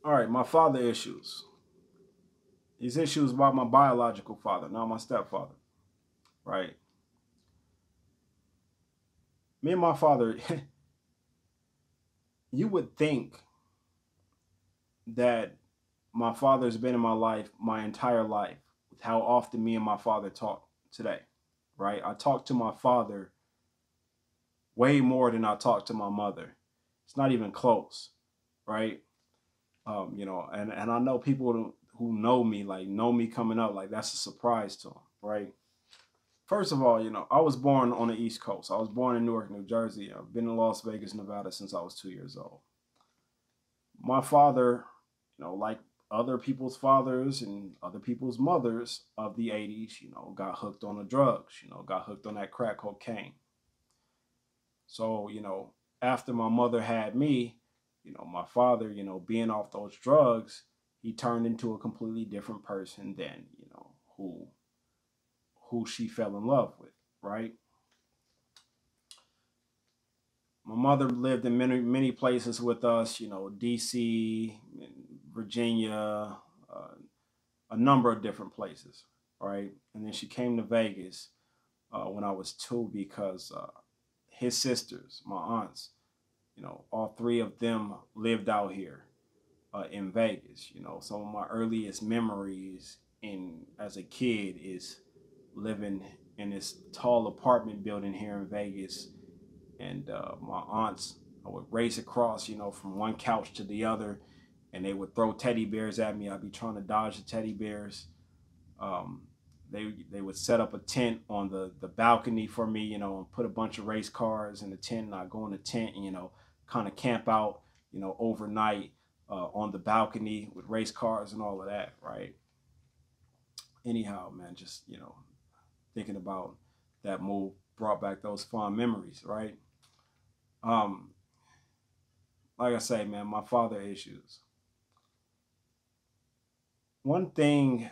All right, my father issues. These issues about my biological father, not my stepfather, right? Me and my father, you would think that my father's been in my life my entire life, with how often me and my father talk today, right? I talk to my father way more than I talk to my mother. It's not even close, right? And I know people who know me, like know me coming up, like that's a surprise to them, right? First of all, I was born on the East Coast. I was born in Newark, New Jersey. I've been in Las Vegas, Nevada since I was 2 years old. My father, like other people's fathers and other people's mothers of the 80s, got hooked on the drugs, got hooked on that crack cocaine. So, after my mother had me, my father, being off those drugs, he turned into a completely different person than, who she fell in love with, right? My mother lived in many places with us, DC, Virginia, uh, a number of different places, right? And then she came to Vegas when I was two because his sisters, my aunts, all three of them lived out here in Vegas. Some of my earliest memories in as a kid is living in this tall apartment building here in Vegas, and my aunts, I would race across, from one couch to the other, and they would throw teddy bears at me. I'd be trying to dodge the teddy bears. Um, they would set up a tent on the balcony for me, and put a bunch of race cars in the tent, and I'd go in the tent and kind of camp out, overnight on the balcony with race cars and all of that, right? Anyhow, man, just thinking about that move brought back those fond memories, right? Um, like I say, man, my father issues. One thing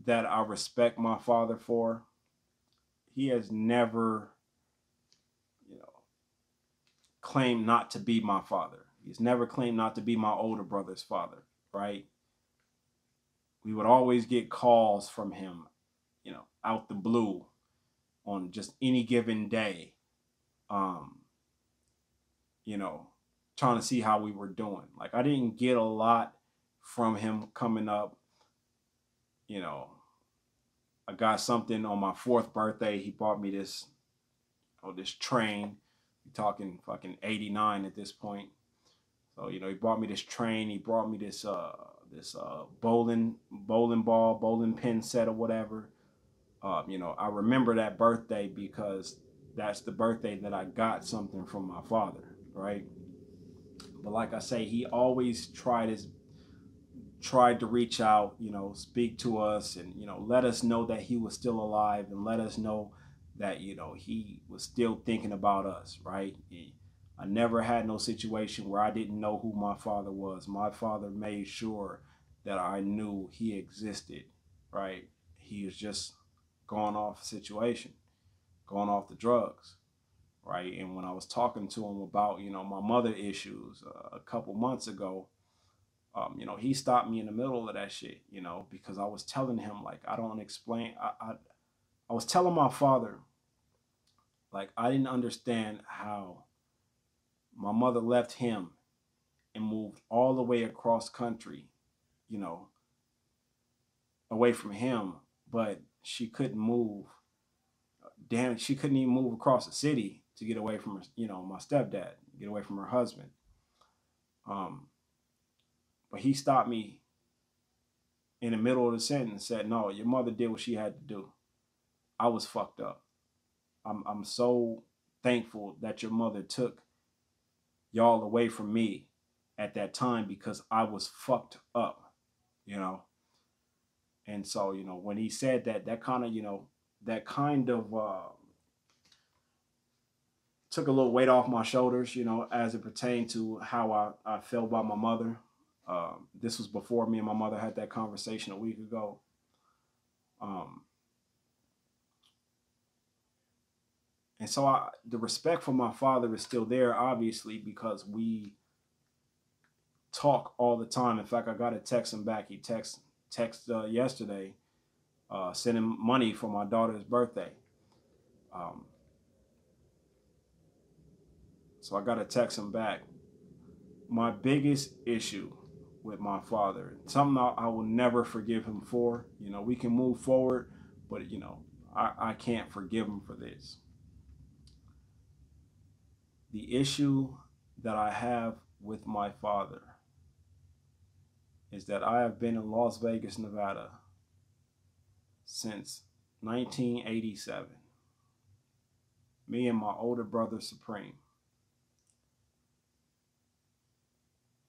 that I respect my father for, he has never, you know, claimed not to be my father. He's never claimed not to be my older brother's father, right? We would always get calls from him, out the blue on just any given day, um, you know, trying to see how we were doing. Like I didn't get a lot from him coming up, you know. I got something on my fourth birthday. He bought me this train. We're talking fucking 89 at this point. So, he brought me this train. He brought me this bowling ball, bowling pin set or whatever. I remember that birthday because that's the birthday that I got something from my father, right? But like I say, he always tried to reach out, speak to us and, let us know that he was still alive and let us know that, he was still thinking about us, right? I never had no situation where I didn't know who my father was. My father made sure that I knew he existed, right? He was just going off situation, going off the drugs, right? And when I was talking to him about, my mother issues a couple months ago, he stopped me in the middle of that shit, because I was telling him like I don't explain. I was telling my father like I didn't understand how my mother left him and moved all the way across country, you know, away from him, but she couldn't move. Damn, she couldn't even move across the city to get away from her, my stepdad, get away from her husband. Um, but he stopped me in the middle of the sentence and said, "No, your mother did what she had to do. I was fucked up. I'm so thankful that your mother took y'all away from me at that time because I was fucked up, you know." And so, when he said that, that kind of took a little weight off my shoulders, as it pertained to how I felt about my mother. This was before me and my mother had that conversation a week ago. Um, and so the respect for my father is still there, obviously, because we talk all the time. In fact, I got to text him back. He text yesterday, sending money for my daughter's birthday. Um, so I got to text him back. My biggest issue with my father, something I will never forgive him for. You know, we can move forward, but you know, I can't forgive him for this. The issue that I have with my father is that I have been in Las Vegas, Nevada since 1987. Me and my older brother, Supreme.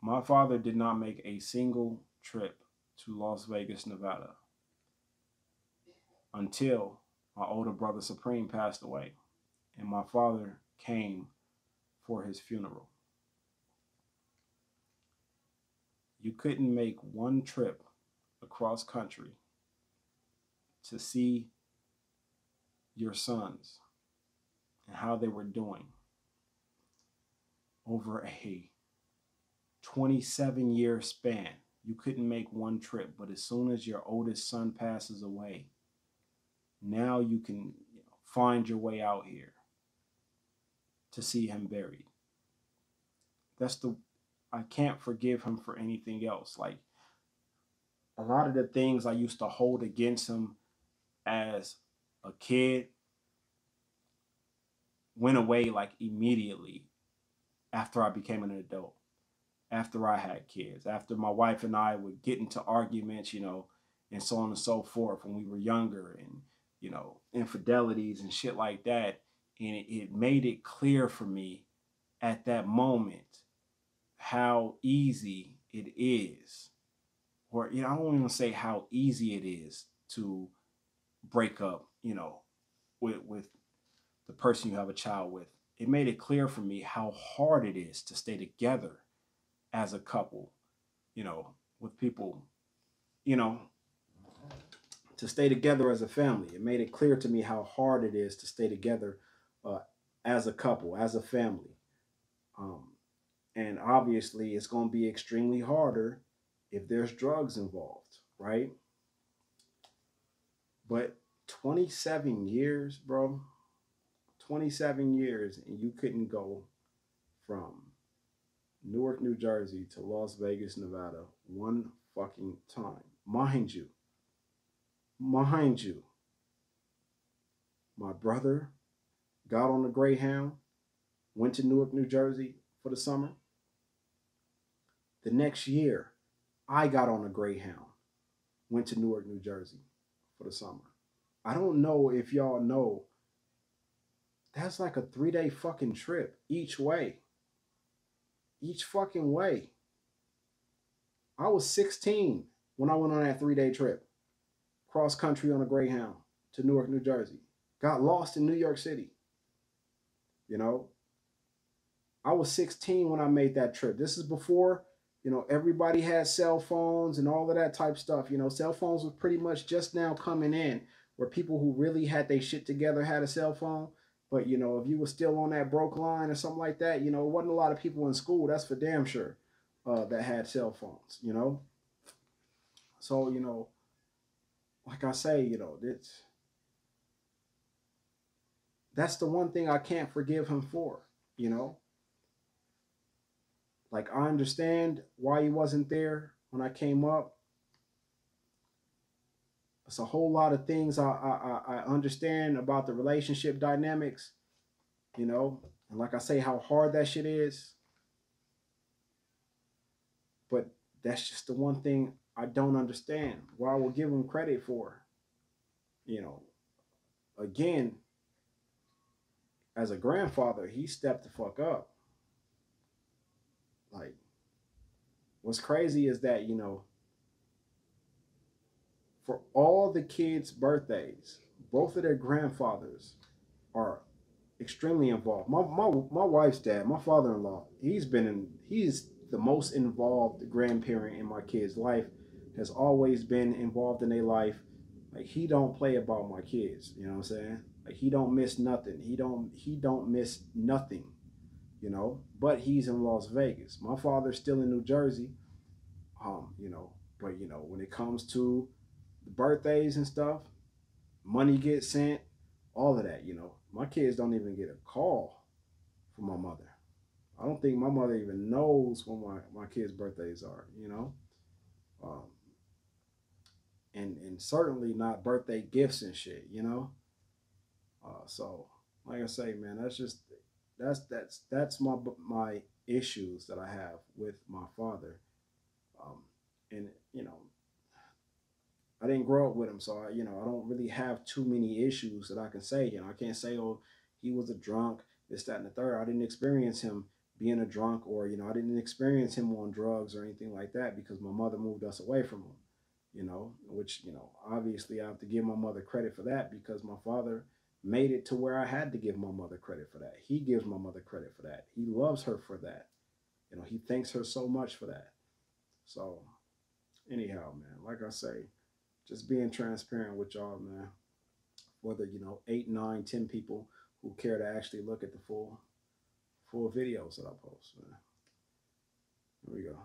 My father did not make a single trip to Las Vegas, Nevada until my older brother, Supreme, passed away. And my father came for his funeral. You couldn't make one trip across country to see your sons and how they were doing over a 27-year span. You couldn't make one trip, but as soon as your oldest son passes away, now you can find your way out here to see him buried. I can't forgive him for anything else. Like, a lot of the things I used to hold against him as a kid went away like immediately after I became an adult, after I had kids, after my wife and I would get into arguments, and so on and so forth when we were younger, and, infidelities and shit like that. And it made it clear for me at that moment how easy it is, or, I don't even say how easy it is to break up, with the person you have a child with. It made it clear for me how hard it is to stay together as a couple, with people, to stay together as a family. It made it clear to me how hard it is to stay together as a couple, as a family. And obviously, it's going to be extremely harder if there's drugs involved, right? But 27 years, bro, 27 years, and you couldn't go from Newark, New Jersey to Las Vegas, Nevada one fucking time. Mind you, my brother got on the Greyhound, went to Newark, New Jersey for the summer. The next year, I got on a Greyhound, went to Newark, New Jersey for the summer. I don't know if y'all know, that's like a 3-day fucking trip each way. Each fucking way. I was 16 when I went on that 3-day trip, cross country on a Greyhound to Newark, New Jersey. Got lost in New York City. I was 16 when I made that trip. This is before, everybody had cell phones and all of that type stuff. Cell phones were pretty much just now coming in, where people who really had their shit together had a cell phone. But, if you were still on that broke line or something like that, it wasn't a lot of people in school, that's for damn sure, that had cell phones, So, like I say, that's the one thing I can't forgive him for, Like, I understand why he wasn't there when I came up. It's a whole lot of things I understand about the relationship dynamics, and like I say, how hard that shit is. But that's just the one thing I don't understand, why I will give him credit for. Again, as a grandfather, he stepped the fuck up. Like, what's crazy is that, for all the kids' birthdays, both of their grandfathers are extremely involved. My wife's dad, my father-in-law, he's the most involved grandparent in my kids' life, has always been involved in their life. Like, he don't play about my kids, you know what I'm saying? Like, he don't miss nothing. He don't miss nothing you know, but he's in Las Vegas. My father's still in New Jersey, you know, but you know, when it comes to the birthdays and stuff, money gets sent, all of that, you know. My kids don't even get a call from my mother. I don't think my mother even knows when my kids' birthdays are, you know. Um, and certainly not birthday gifts and shit, you know. So like I say, man, that's my issues that I have with my father. And you know, I didn't grow up with him, so I don't really have too many issues that I can say. You know, I can't say, oh, he was a drunk, this, that, and the third. I didn't experience him being a drunk, or I didn't experience him on drugs or anything like that because my mother moved us away from him. Which obviously I have to give my mother credit for that because my father made it to where I had to give my mother credit for that. He gives my mother credit for that. He loves her for that. He thanks her so much for that. So anyhow, man, like I say, just being transparent with y'all, man. Whether eight, nine, 10 people who care to actually look at the full videos that I post, man. Here we go.